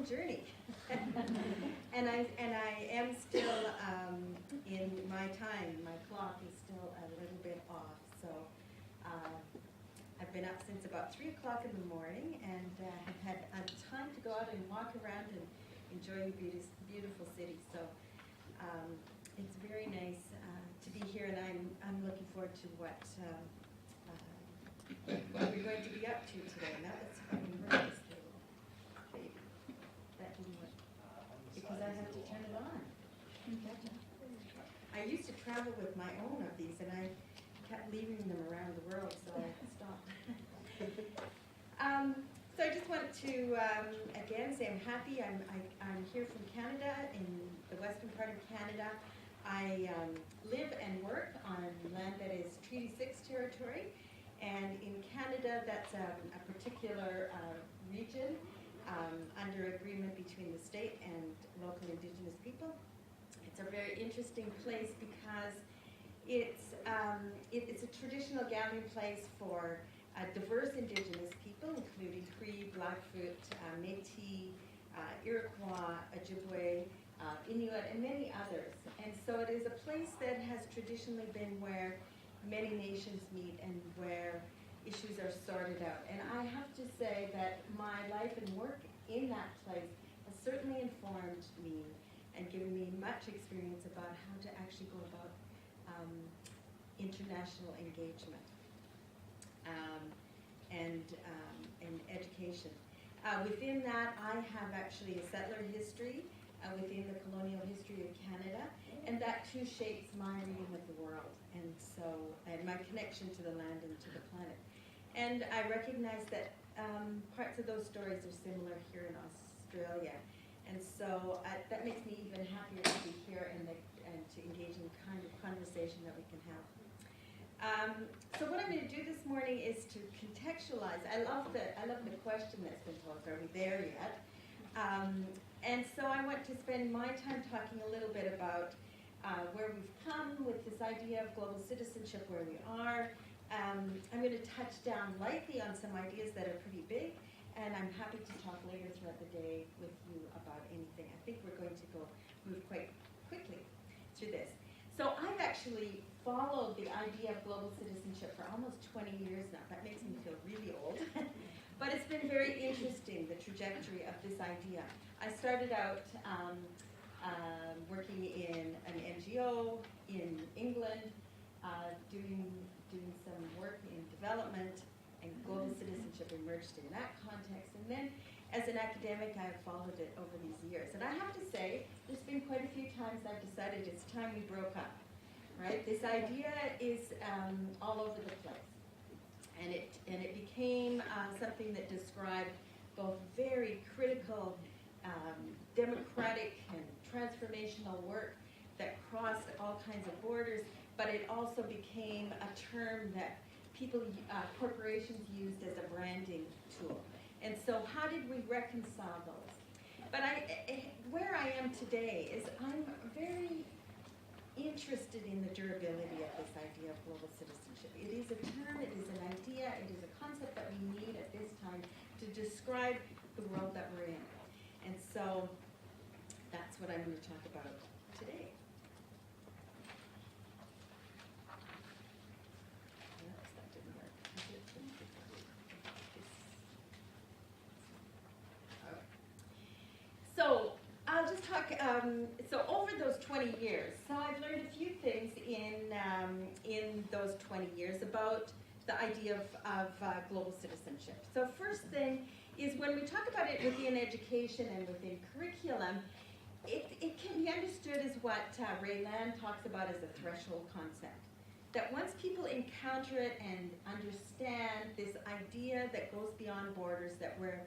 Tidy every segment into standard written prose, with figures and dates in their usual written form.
long journey. and I am still in my time. My clock is still a little bit off. So I've been up since about 3 o'clock in the morning, and have had time to go out and walk around and enjoy the beautiful city. So it's very nice to be here, and I'm looking forward to what we're going to be up to today. Now let's fucking work this table. That didn't work. Because I have to turn it on. I used to travel with my own of these, and I kept leaving them around the world, so I stopped. So I just want to, again, say I'm happy. I'm here from Canada, in the western part of Canada. I live and work on land that is Treaty 6 territory. And in Canada, that's a particular region under agreement between the state and local Indigenous people. It's a very interesting place because it's a traditional gathering place for diverse Indigenous people, including Cree, Blackfoot, Métis, Iroquois, Ojibwe, Inuit, and many others. And so it is a place that has traditionally been where many nations meet and where issues are sorted out. And I have to say that my life and work in that place has certainly informed me and given me much experience about how to actually go about international engagement and education. Within that, I have actually a settler history within the colonial history of Canada, and that too shapes my reading of the world, and my connection to the land and to the planet. And I recognize that parts of those stories are similar here in Australia, and so that makes me even happier to be here and to engage in the kind of conversation that we can have. So what I'm going to do this morning is to contextualize. I love the question that's been posed. Are we there yet? And so I want to spend my time talking a little bit about where we've come with this idea of global citizenship, where we are. I'm going to touch down lightly on some ideas that are pretty big, and I'm happy to talk later throughout the day with you about anything. I think we're going to move quite quickly through this. So I've actually followed the idea of global citizenship for almost 20 years now. That makes me feel really old. But it's been very interesting, the trajectory of this idea. I started out working in an NGO in England, doing some work in development, and global citizenship emerged in that context. And then as an academic, I have followed it over these years. And I have to say, there's been quite a few times I've decided it's time we broke up, right? This idea is all over the place. And it became something that described both very critical democratic and transformational work that crossed all kinds of borders, but it also became a term that corporations used as a branding tool. And so how did we reconcile those? But where I am today is I'm very interested in the durability of this idea of global citizenship. It is a term, it is an idea, it is a concept that we need at this time to describe the world that we're in. And so that's what I'm going to talk about today. Oops, that didn't work. So I'll just talk, so over those 20 years, so I've learned a few things in those 20 years about the idea of global citizenship. So first thing is when we talk about it within education and within curriculum, it can be understood as what Ray Land talks about as a threshold concept. That once people encounter it and understand this idea that goes beyond borders, that we're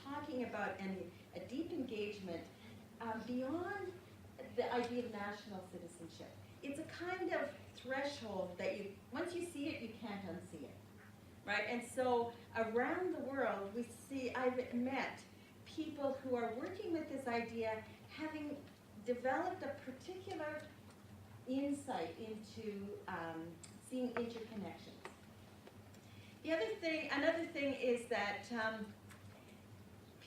talking about a deep engagement beyond the idea of national citizenship. It's a kind of threshold that once you see it, you can't unsee it, right? And so around the world, I've met people who are working with this idea, having developed a particular insight into seeing interconnections. Another thing is that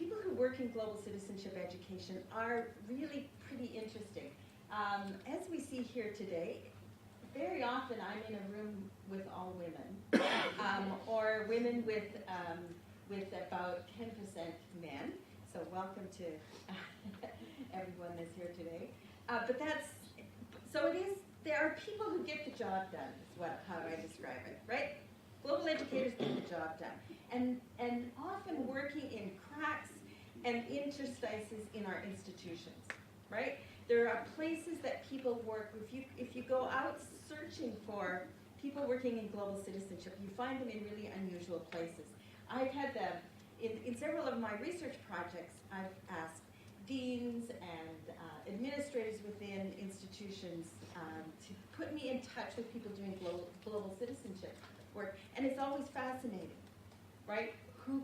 people who work in global citizenship education are really pretty interesting. As we see here today, very often I'm in a room with all women, or women with about 10% men. So welcome to everyone that's here today. But so it is. There are people who get the job done. Is how I describe it, right? Global educators get the job done, and often working in cracks and interstices in our institutions, right? There are places that people work. If you go out searching for people working in global citizenship, you find them in really unusual places. I've had them in several of my research projects. I've asked deans and administrators within institutions to put me in touch with people doing global citizenship work, and it's always fascinating, right? Who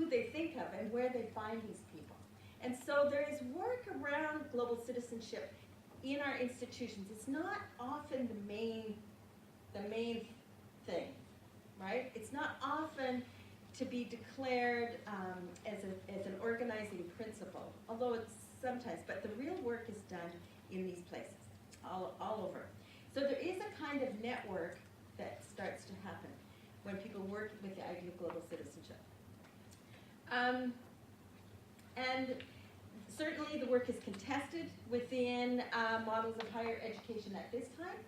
they think of, and where they find these people. And so there is work around global citizenship in our institutions. It's not often the main thing, right? It's not often to be declared as an organizing principle, although it's sometimes, but the real work is done in these places, all over. So there is a kind of network that starts to happen when people work with the idea of global citizenship. And certainly the work is contested within models of higher education at this time.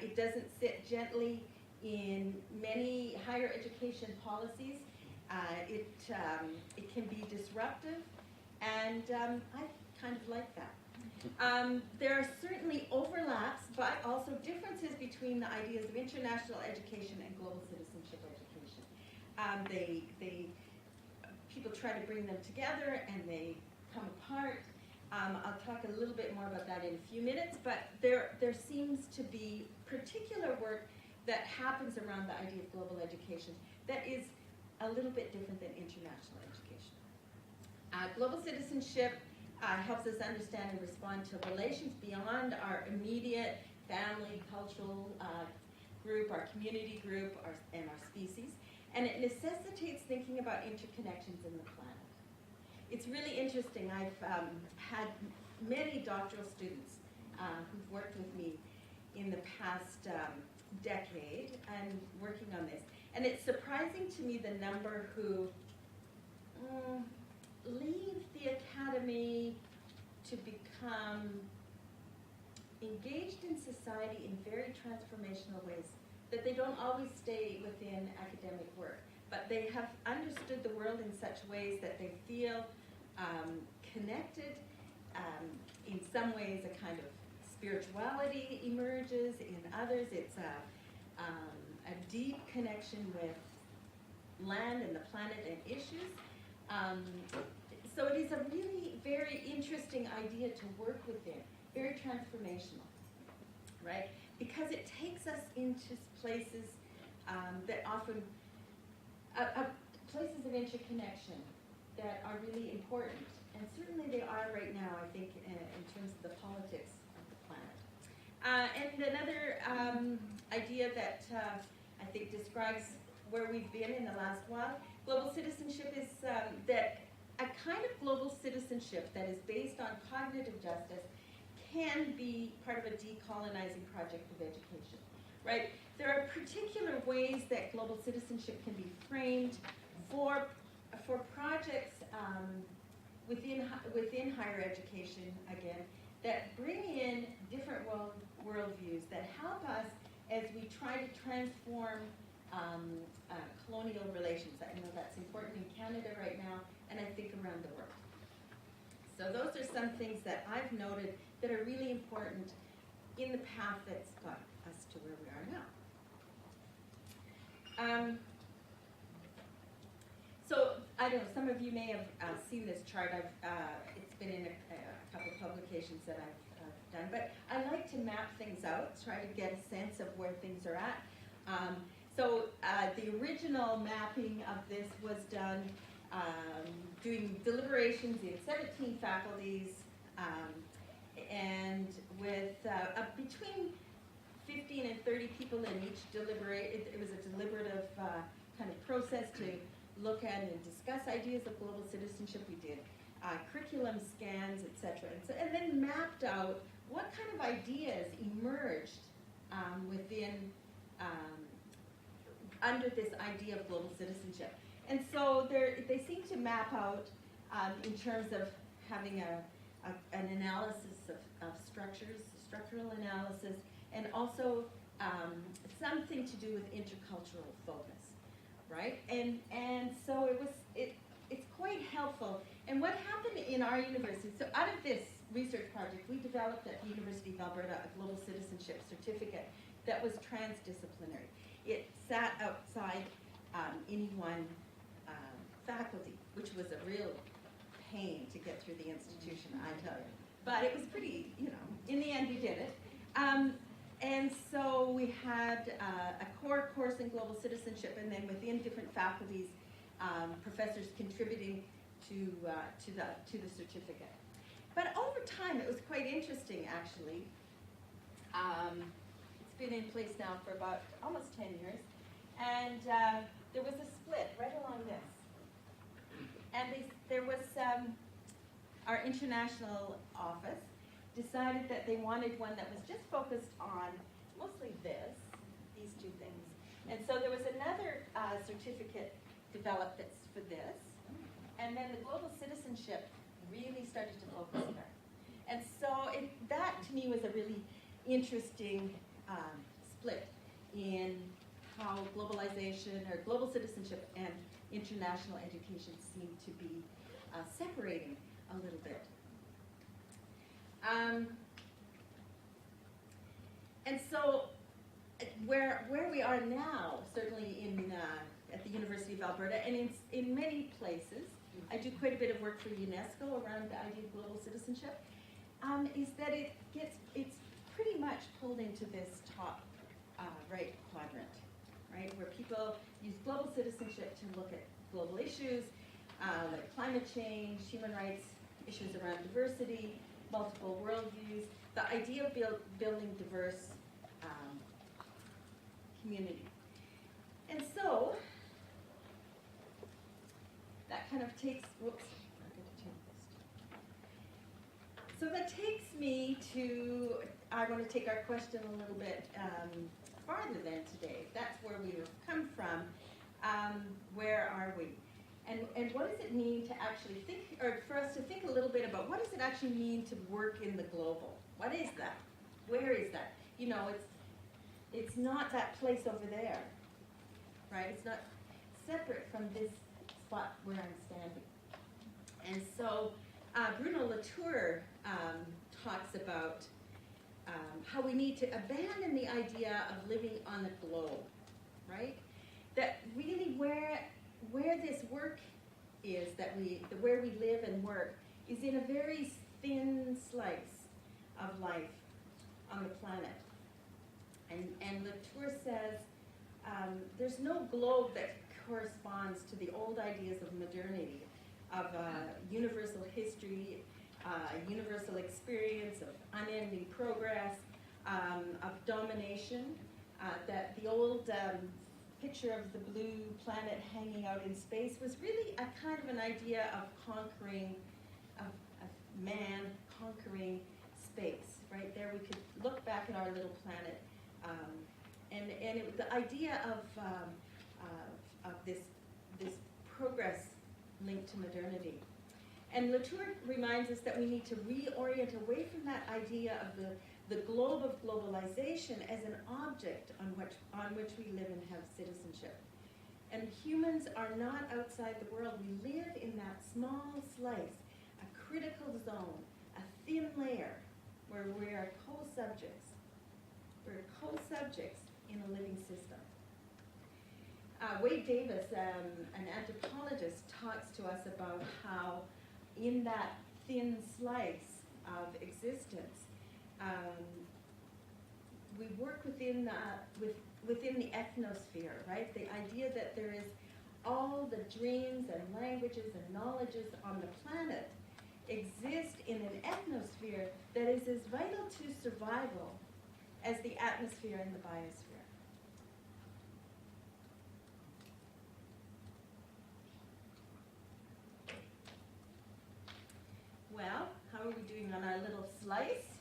It doesn't sit gently in many higher education policies. It can be disruptive, and I kind of like that. There are certainly overlaps, but also differences between the ideas of international education and global citizenship education. People try to bring them together, and they come apart. I'll talk a little bit more about that in a few minutes, but there seems to be particular work that happens around the idea of global education that is a little bit different than international education. Global citizenship helps us understand and respond to relations beyond our immediate family, cultural group, our community group, and our species. And it necessitates thinking about interconnections in the planet. It's really interesting. I've had many doctoral students who've worked with me in the past decade and working on this. And it's surprising to me the number who leave the academy to become engaged in society in very transformational ways, that they don't always stay within academic work, but they have understood the world in such ways that they feel connected. In some ways, a kind of spirituality emerges. In others, it's a deep connection with land and the planet and issues. So it is a really very interesting idea to work within, very transformational, right? Because it takes us into places that often, places of interconnection that are really important. And certainly they are right now, I think, in terms of the politics of the planet. And another idea that I think describes where we've been in the last while, global citizenship is that a kind of global citizenship that is based on cognitive justice can be part of a decolonizing project of education, right? There are particular ways that global citizenship can be framed for projects within higher education, again, that bring in different worldviews that help us as we try to transform colonial relations. I know that's important in Canada right now, and I think around the world. So those are some things that I've noted that are really important in the path that's got us to where we are now. So I don't know, some of you may have seen this chart. It's been in a couple of publications that I've done, but I like to map things out, try to get a sense of where things are at. So the original mapping of this was done doing deliberations in 17 faculties, and with between 15 and 30 people in each deliberate. It was a deliberative kind of process to look at and discuss ideas of global citizenship. We did curriculum scans, etc. And then mapped out what kind of ideas emerged within under this idea of global citizenship. And so they seem to map out in terms of having an analysis of structures, structural analysis, and also something to do with intercultural focus, right? And so it's quite helpful. And what happened in our university, so out of this research project, we developed at the University of Alberta a global citizenship certificate that was transdisciplinary. It sat outside any one faculty, which was a real pain to get through the institution, I tell you. But it was pretty, in the end we did it. And so we had a core course in global citizenship, and then within different faculties, professors contributing to the certificate. But over time, it was quite interesting, actually. It's been in place now for about almost 10 years, and there was a split right along this. And there was our international office decided that they wanted one that was just focused on mostly these two things. And so there was another certificate developed that's for this. And then the global citizenship really started to focus there. And so that to me was a really interesting split in how globalization or global citizenship and international education seem to be separating a little bit. And so where we are now, certainly at the University of Alberta, and in many places, I do quite a bit of work for UNESCO around the idea of global citizenship, is that it's pretty much pulled into this top right quadrant, right, where people use global citizenship to look at global issues like climate change, human rights, issues around diversity, multiple worldviews, the idea of building diverse community. And so that kind of takes, whoops, I'm going to change this. So that takes me to, I want to take our question a little bit farther than today. That's where we have come from. Where are we? And what does it mean to actually think, or for us to think a little bit about what does it actually mean to work in the global? What is that? Where is that? It's not that place over there, right? It's not separate from this spot where I'm standing. And so Bruno Latour talks about how we need to abandon the idea of living on the globe, right? That really where this work is, where we live and work, is in a very thin slice of life on the planet. And Latour says there's no globe that corresponds to the old ideas of modernity, of universal history, universal experience, of unending progress, of domination, that the old picture of the blue planet hanging out in space was really a kind of an idea of conquering, of man conquering space, right? There we could look back at our little planet, and the idea of this progress linked to modernity. And Latour reminds us that we need to reorient away from that idea of the globe of globalization as an object on which we live and have citizenship. And humans are not outside the world. We live in that small slice, a critical zone, a thin layer, where we are co-subjects. We're co-subjects in a living system. Wade Davis, an anthropologist, talks to us about how in that thin slice of existence, we work within the ethnosphere, right? The idea that there is all the dreams and languages and knowledges on the planet exist in an ethnosphere that is as vital to survival as the atmosphere and the biosphere. on our little slice.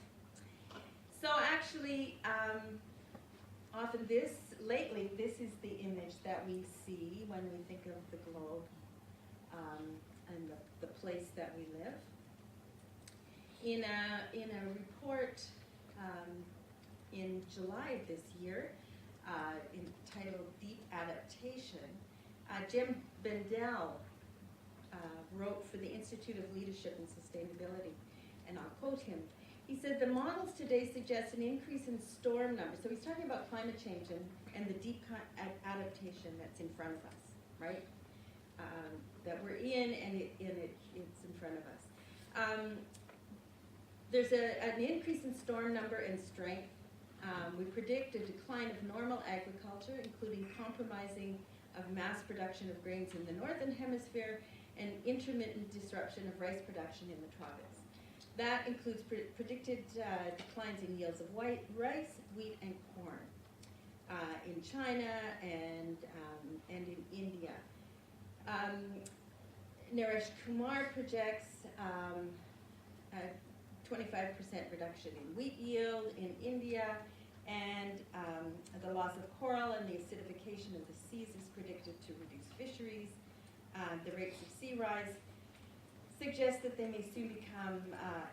So actually, often lately, this is the image that we see when we think of the globe and the place that we live. In a report in July of this year, entitled Deep Adaptation, Jim Bendel wrote for the Institute of Leadership and Sustainability, and I'll quote him. He said, the models today suggest an increase in storm numbers. So he's talking about climate change and the deep adaptation that's in front of us, right? That we're in, and it's in front of us. There's an increase in storm number and strength. We predict a decline of normal agriculture, including compromising of mass production of grains in the northern hemisphere and intermittent disruption of rice production in the tropics. That includes predicted declines in yields of rice, wheat, and corn in China and in India. Naresh Kumar projects a 25% reduction in wheat yield in India, and the loss of coral and the acidification of the seas is predicted to reduce fisheries. The rates of sea rise suggest that they may soon become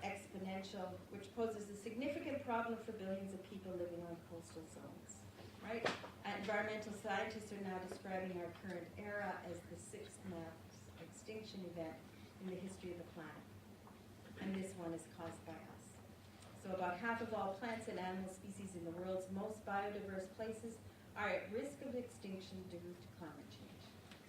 exponential, which poses a significant problem for billions of people living on coastal zones, right? Environmental scientists are now describing our current era as the sixth mass extinction event in the history of the planet. And this one is caused by us. So about half of all plants and animal species in the world's most biodiverse places are at risk of extinction due to climate change.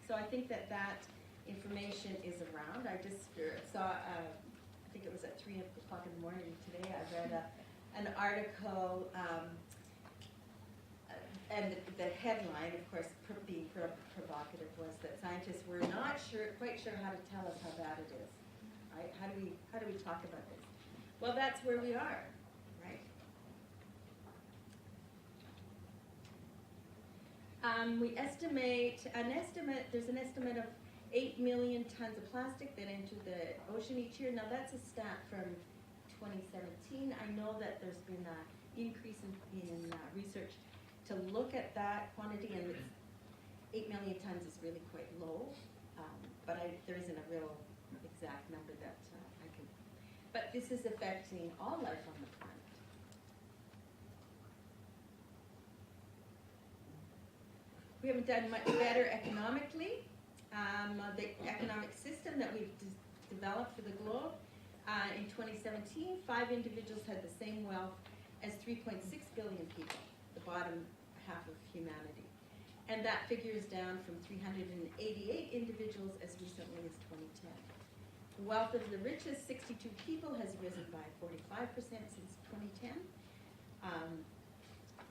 So I think that information is around. I just saw, I think it was at 3 o'clock in the morning today, I read an article, and the headline, of course, being provocative, was that scientists were not quite sure how to tell us how bad it is. Right? How do we talk about this? Well, that's where we are, right? There's an estimate of 8 million tons of plastic that enter the ocean each year. Now that's a stat from 2017. I know that there's been an increase in research to look at that quantity, and 8 million tons is really quite low, but there isn't a real exact number that I can. But this is affecting all life on the planet. We haven't done much better economically. The economic system that we've developed for the globe, in 2017, 5 individuals had the same wealth as 3.6 billion people, the bottom half of humanity. And that figure is down from 388 individuals as recently as 2010. The wealth of the richest 62 people has risen by 45% since 2010.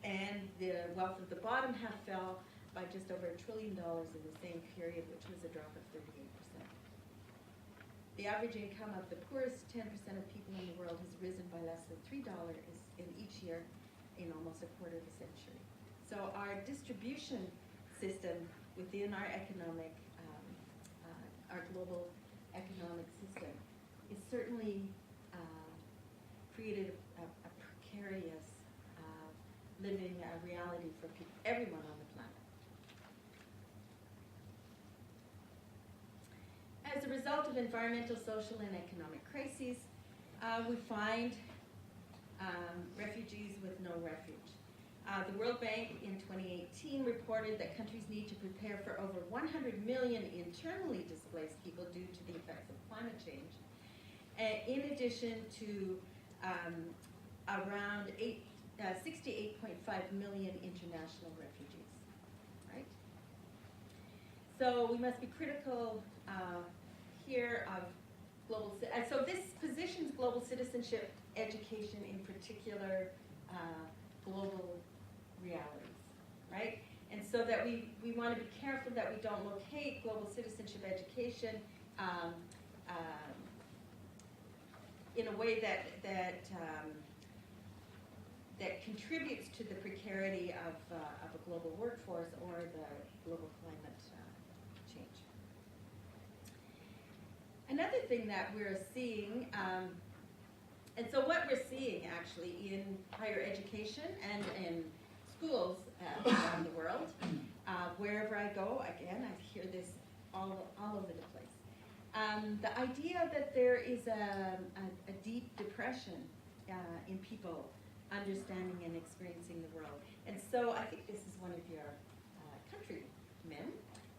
And the wealth of the bottom half fell by just over $1 trillion in the same period, which was a drop of 38%. The average income of the poorest 10% of people in the world has risen by less than $3 in each year in almost a quarter of a century. So our distribution system within our economic, our global economic system is certainly created a precarious living reality for everyone on the planet. As a result of environmental, social, and economic crises, we find refugees with no refuge. The World Bank in 2018 reported that countries need to prepare for over 100 million internally displaced people due to the effects of climate change, in addition to around 68.5 million international refugees, right? So we must be critical here of global, so this positions global citizenship education in particular global realities, right? And so that we want to be careful that we don't locate global citizenship education in a way that contributes to the precarity of a global workforce or the global climate change. Another thing that we're seeing well-being, actually, in higher education and in schools around the world. Wherever I go, again, I hear this all over the place. The idea that there is a deep depression in people understanding and experiencing the world. And so I think this is one of your countrymen,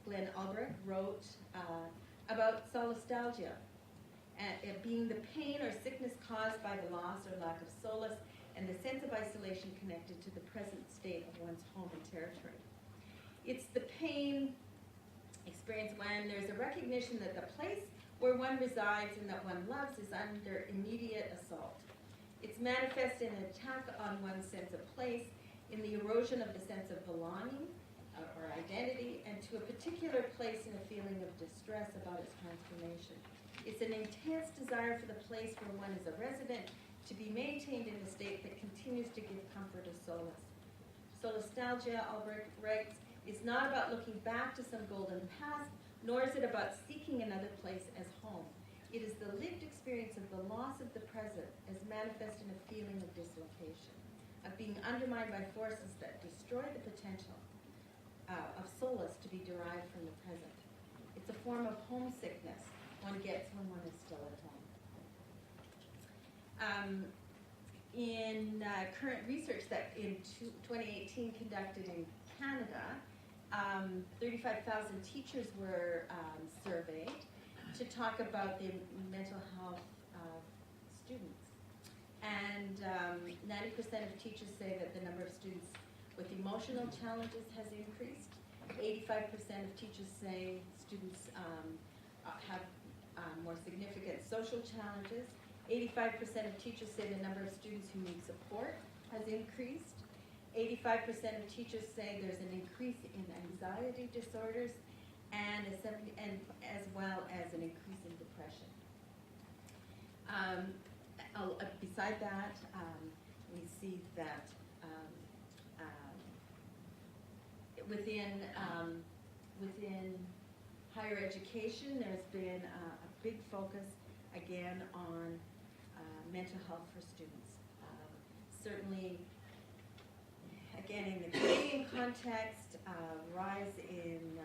Glenn Albrecht, wrote about solastalgia, being the pain or sickness caused by the loss or lack of solace and the sense of isolation connected to the present state of one's home and territory. It's the pain experienced when there's a recognition that the place where one resides and that one loves is under immediate assault. It's manifest in an attack on one's sense of place, in the erosion of the sense of belonging or identity, and to a particular place in a feeling of distress about its transformation. It's an intense desire for the place where one is a resident to be maintained in a state that continues to give comfort or solace. Solastalgia, Albrecht writes, is not about looking back to some golden past, nor is it about seeking another place as home. It is the lived experience of the loss of the present as manifest in a feeling of dislocation, of being undermined by forces that destroy the potential of solace to be derived from the present. It's a form of homesickness one gets when one is still at home. In current research that in 2018 conducted in Canada, 35,000 teachers were surveyed to talk about the mental health of students. And 90% of teachers say that the number of students with emotional challenges has increased. 85% of teachers say students have more significant social challenges. 85% of teachers say the number of students who need support has increased. 85% of teachers say there's an increase in anxiety disorders and as well as an increase in depression. Beside that, we see that within higher education, there's been a big focus again on mental health for students. Certainly, again, in the Canadian context, rise in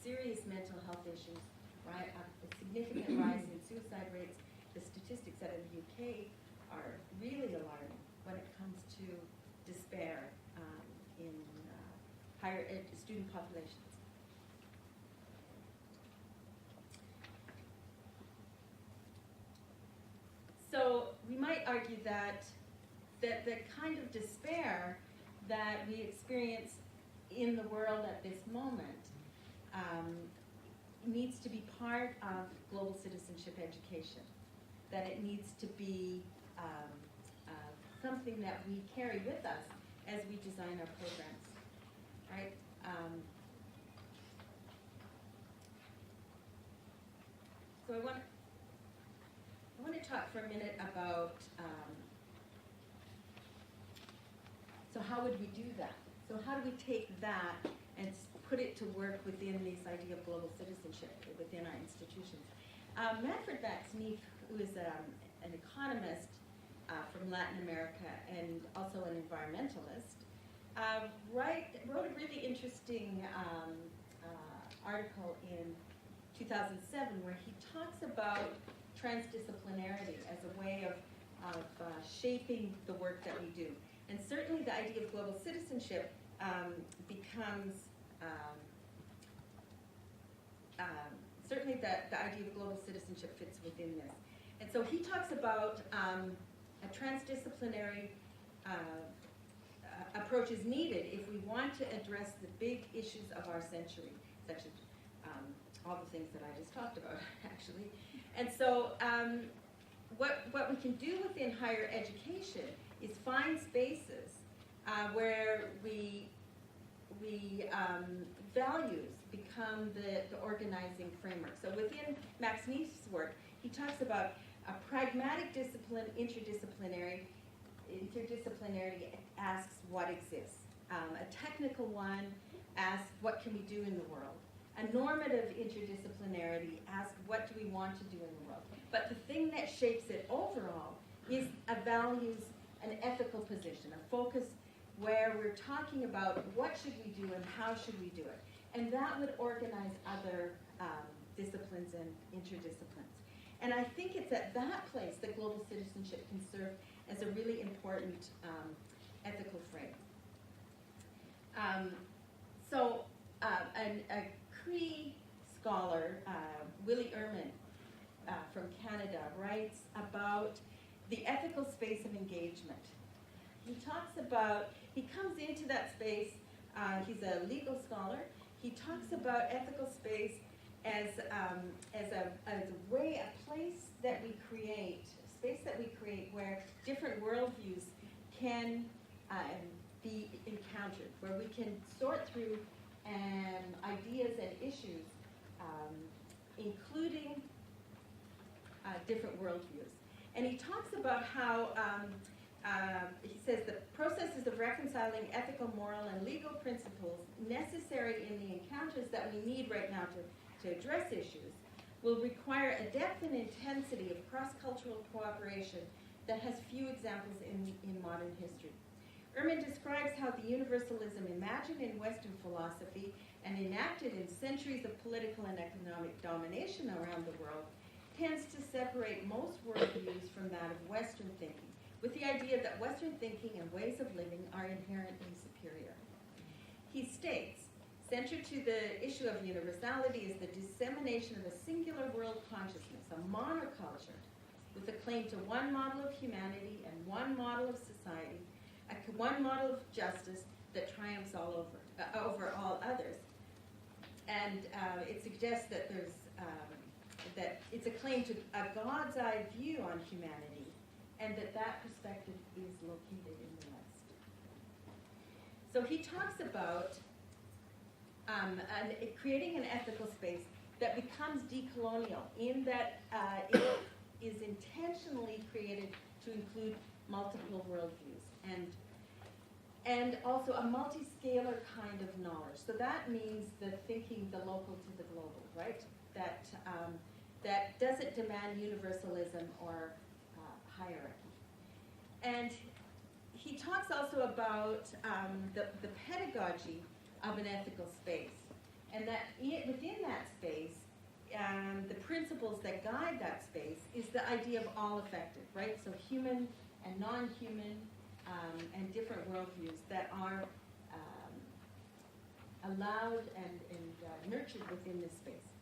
serious mental health issues, right? A significant rise in suicide rates. The statistics out of the UK are really alarming when it comes to despair in higher ed student populations. So we might argue that the kind of despair that we experience in the world at this moment needs to be part of global citizenship education, that it needs to be something that we carry with us as we design our programs, right? So I want to talk for a minute about, so how would we do that? So how do we take that and put it to work within this idea of global citizenship within our institutions? Manfred Vax-Neef, who is an economist from Latin America and also an environmentalist, wrote a really interesting article in 2007 where he talks about transdisciplinarity as a way of shaping the work that we do. And certainly the idea of global citizenship becomes, certainly the idea of global citizenship fits within this. And so he talks about a transdisciplinary approach is needed if we want to address the big issues of our century, such as all the things that I just talked about, actually. And so what we can do within higher education is find spaces where values become the organizing framework. So within Max Neef's work, he talks about a pragmatic discipline, interdisciplinary asks what exists. A technical one asks what can we do in the world. A normative interdisciplinarity asks what do we want to do in the world. But the thing that shapes it overall is a values an ethical position, a focus where we're talking about what should we do and how should we do it. And that would organize other disciplines and interdisciplines. And I think it's at that place that global citizenship can serve as a really important ethical frame. A Cree scholar, Willie Ehrman from Canada, writes about the ethical space of engagement. He talks about, he comes into that space, he's a legal scholar, he talks about ethical space as a way, a place that we create, a space that we create where different worldviews can be encountered, where we can sort through ideas and issues, including different worldviews. And he talks about how, he says, the processes of reconciling ethical, moral, and legal principles necessary in the encounters that we need right now to address issues will require a depth and intensity of cross-cultural cooperation that has few examples in modern history. Ehrman describes how the universalism imagined in Western philosophy and enacted in centuries of political and economic domination around the world tends to separate most worldviews from that of Western thinking, with the idea that Western thinking and ways of living are inherently superior. He states, central to the issue of universality is the dissemination of a singular world consciousness, a monoculture, with a claim to one model of humanity and one model of society, one model of justice that triumphs over all others. And it suggests that that it's a claim to a God's eye view on humanity, and that perspective is located in the West. So he talks about creating an ethical space that becomes decolonial, in that it is intentionally created to include multiple worldviews and also a multi-scalar kind of knowledge. So that means the thinking the local to the global, right? That doesn't demand universalism or hierarchy. And he talks also about the pedagogy of an ethical space, and that within that space, the principles that guide that space is the idea of all affected, right? So human and non-human and different worldviews that are allowed and nurtured within this space.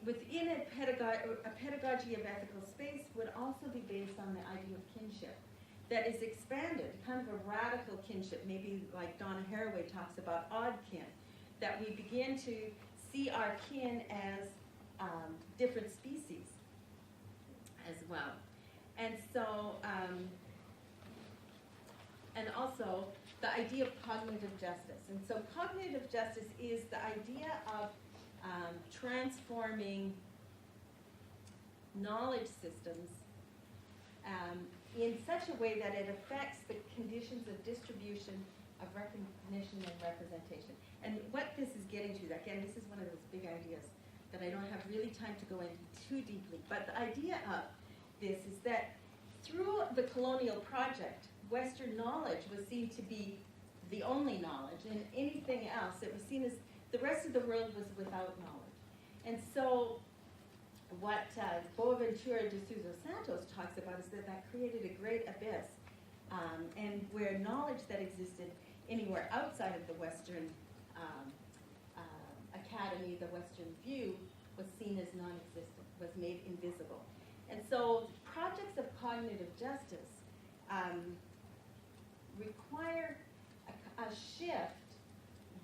Within a pedagogy of ethical space would also be based on the idea of kinship that is expanded, kind of a radical kinship, maybe like Donna Haraway talks about odd kin, that we begin to see our kin as different species as well. And so, and also the idea of cognitive justice. And so cognitive justice is the idea of transforming knowledge systems in such a way that it affects the conditions of distribution, of recognition, and representation. And what this is getting to, again, this is one of those big ideas that I don't have really time to go into too deeply, but the idea of this is that through the colonial project, Western knowledge was seen to be the only knowledge, and anything else, it was seen as the rest of the world was without knowledge. And so what Boaventura de Sousa Santos talks about is that created a great abyss, and where knowledge that existed anywhere outside of the Western academy, the Western view, was seen as non-existent, was made invisible. And so projects of cognitive justice require a shift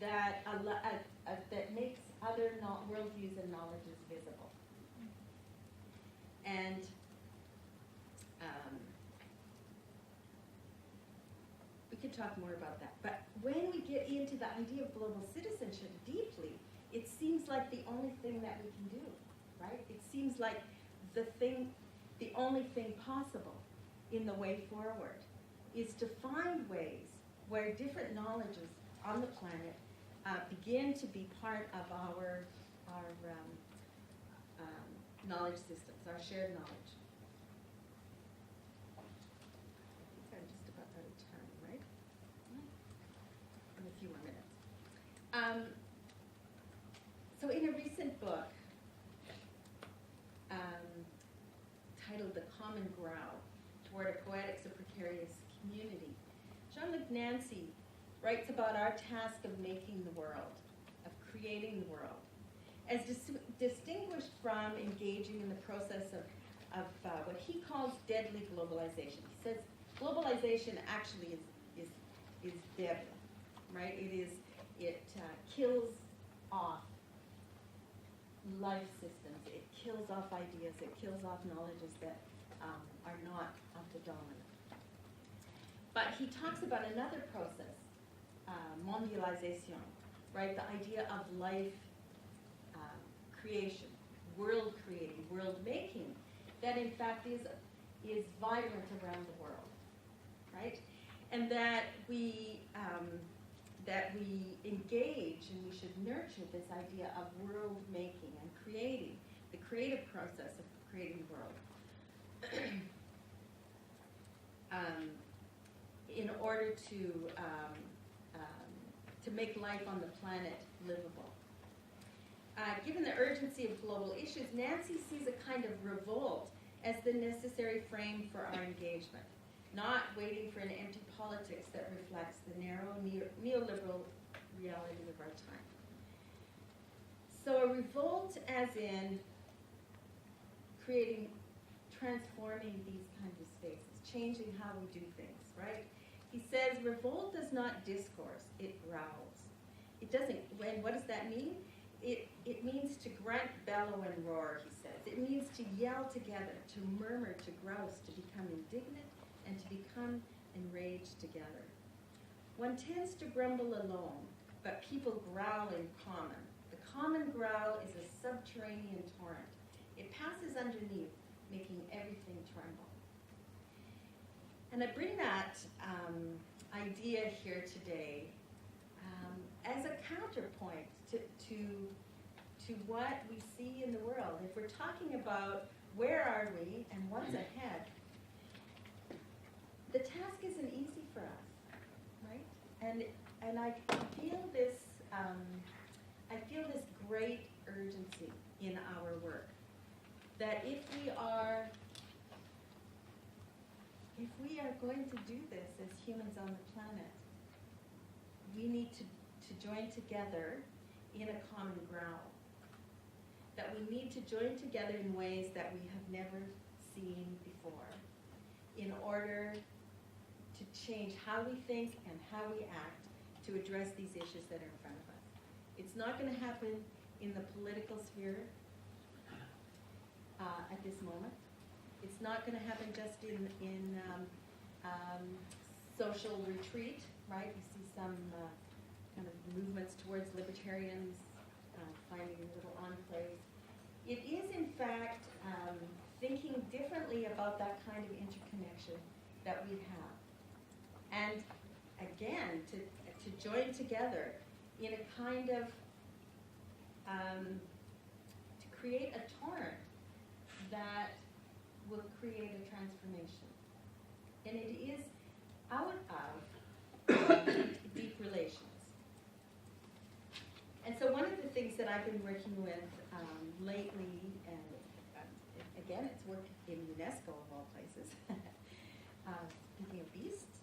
that makes other worldviews and knowledges visible. And we could talk more about that. But when we get into the idea of global citizenship deeply, it seems like the only thing that we can do, right? It seems like the only thing possible in the way forward is to find ways where different knowledges on the planet begin to be part of our knowledge systems, our shared knowledge. So in a recent book titled The Common Growl, Toward a Poetics of Precarious Community, Jean-Luc Nancy writes about our task of making the world, of creating the world, as distinguished from engaging in the process of what he calls deadly globalization. He says globalization actually is deadly, right? It kills off life systems, it kills off ideas, it kills off knowledges that are not of the dominant. But he talks about another process, mondialization, right? The idea of life creation, world creating, world making, that in fact is vibrant around the world, right? And that we engage and we should nurture this idea of world making and creating, the creative process of creating the world, in order to make life on the planet livable. Given the urgency of global issues, Nancy sees a kind of revolt as the necessary frame for our engagement, not waiting for an empty politics that reflects the narrow neoliberal realities of our time. So a revolt as in transforming these kinds of spaces, changing how we do things, right? He says revolt does not discourse, it growls. It doesn't, what does that mean? It means to grunt, bellow, and roar, he says. It means to yell together, to murmur, to grouse, to become indignant, and to become enraged together. One tends to grumble alone, but people growl in common. The common growl is a subterranean torrent. It passes underneath, making everything tremble. And I bring that idea here today as a counterpoint to what we see in the world. If we're talking about where are we and what's ahead, the task isn't easy for us, right? And I feel this great urgency in our work, that if we are going to do this as humans on the planet, we need to join together in a common growl. That we need to join together in ways that we have never seen before in order to change how we think and how we act to address these issues that are in front of us. It's not going to happen in the political sphere at this moment. It's not going to happen just in social retreat, right? You see some kind of movements towards libertarians finding little enclaves. It is, in fact, thinking differently about that kind of interconnection that we have. And again, to join together in a kind of, to create a torrent that will create a transformation. And it is out of deep relations. And so one of the things that I've been working with lately, and again, it's work in UNESCO of all places, speaking of beasts,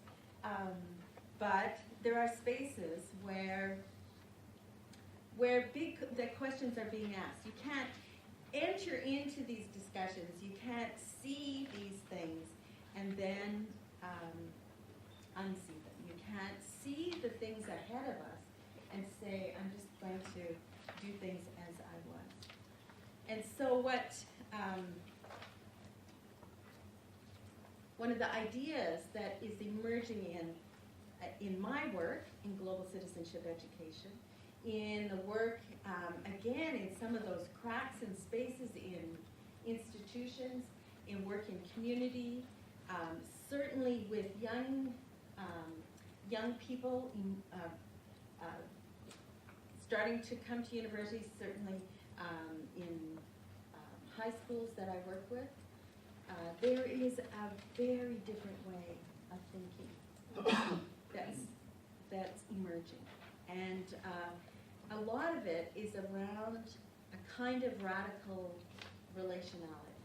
but there are spaces where the questions are being asked. You can't enter into these discussions, you can't see these things and then unsee them. You can't see the things ahead of us and say, I'm just going to do things as I was. And so one of the ideas that is emerging in my work in global citizenship education, in the work, again, in some of those cracks and spaces in institutions, in work in community, certainly with young people starting to come to universities, certainly in high schools that I work with, there is a very different way of thinking that's emerging. And a lot of it is around a kind of radical relationality.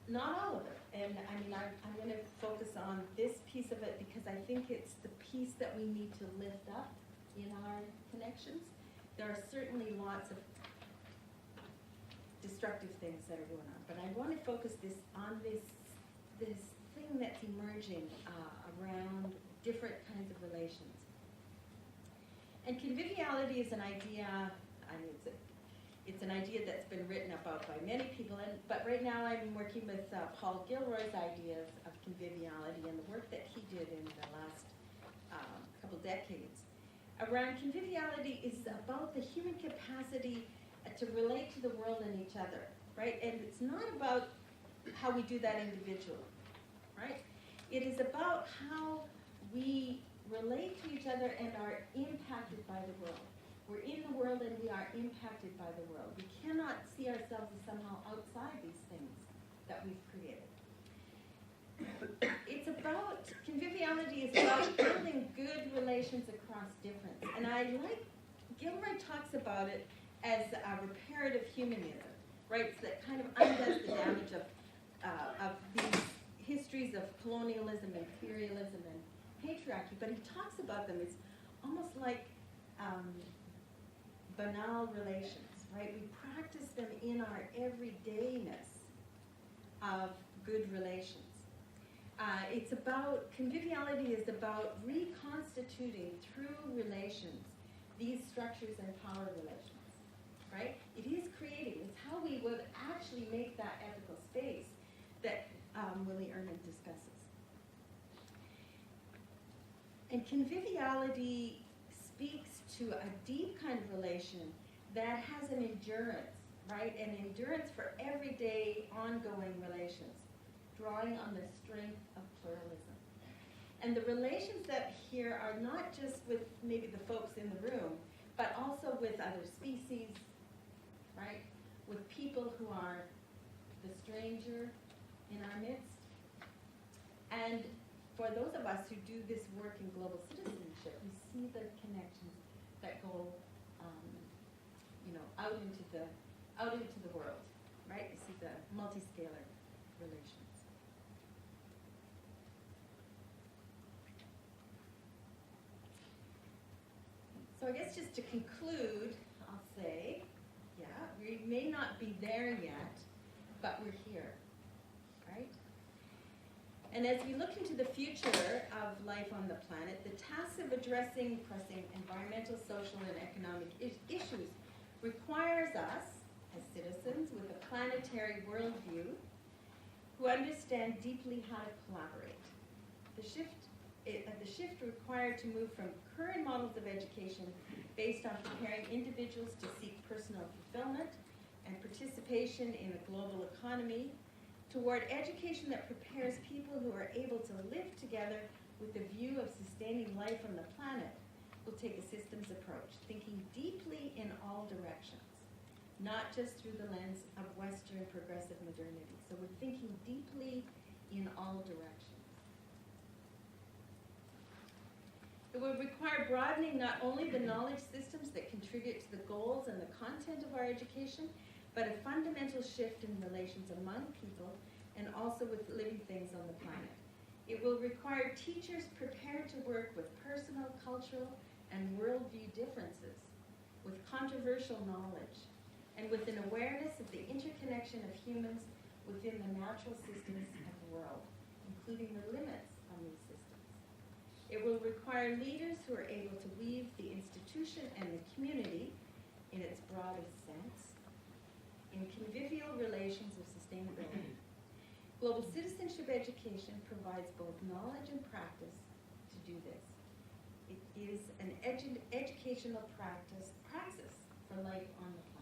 Not all of it, and I mean, I'm going to focus on this piece of it because I think it's the piece that we need to lift up in our connections. There are certainly lots of destructive things that are going on, but I want to focus on this thing that's emerging around different kinds of relations. And conviviality is an idea. I mean, it's an idea that's been written about by many people, but right now I'm working with Paul Gilroy's ideas of conviviality and the work that he did in the last couple decades. Around conviviality is about the human capacity to relate to the world and each other, right? And it's not about how we do that individually, right? It is about how we relate to each other and are impacted by the world. We're in the world and we are impacted by the world. We cannot see ourselves as somehow outside these things that we've created. It's about, conviviality is about building good relations across difference. And Gilroy talks about it as a reparative humanism, right? So that kind of undoes the damage of these histories of colonialism, imperialism, and patriarchy. But he talks about them as almost like banal relations, right? We practice them in our everydayness of good relations. Conviviality is about reconstituting through relations these structures and power relations, right? It is creating, it's how we would actually make that ethical space that Willie Erman discusses. And conviviality speaks to a deep kind of relation that has an endurance, right? An endurance for everyday, ongoing relations, drawing on the strength of pluralism. And the relations that here are not just with maybe the folks in the room, but also with other species, right? With people who are the stranger in our midst. And for those of us who do this work in global citizenship, we see the connections that go, out into the world, right? You see the multi-scalar relations. So I guess just to conclude, I'll say, yeah, we may not be there yet, but we're here, right? And as we look into the future of life on the planet, the task of addressing pressing environmental, social, and economic issues requires us, as citizens with a planetary worldview, who understand deeply how to collaborate. The shift required to move from current models of education based on preparing individuals to seek personal fulfillment and participation in a global economy toward education that prepares people who are able to live together with the view of sustaining life on the planet will take a systems approach, thinking deeply in all directions, not just through the lens of Western progressive modernity. So we're thinking deeply in all directions. It will require broadening not only the knowledge systems that contribute to the goals and the content of our education, but a fundamental shift in relations among people and also with living things on the planet. It will require teachers prepared to work with personal, cultural, and worldview differences, with controversial knowledge, and with an awareness of the interconnection of humans within the natural systems of the world, including the limits on these systems. It will require leaders who are able to weave the institution and the community, in its broadest sense, in convivial relations of sustainability. Global citizenship education provides both knowledge and practice to do this. It is an educational praxis for life on the planet.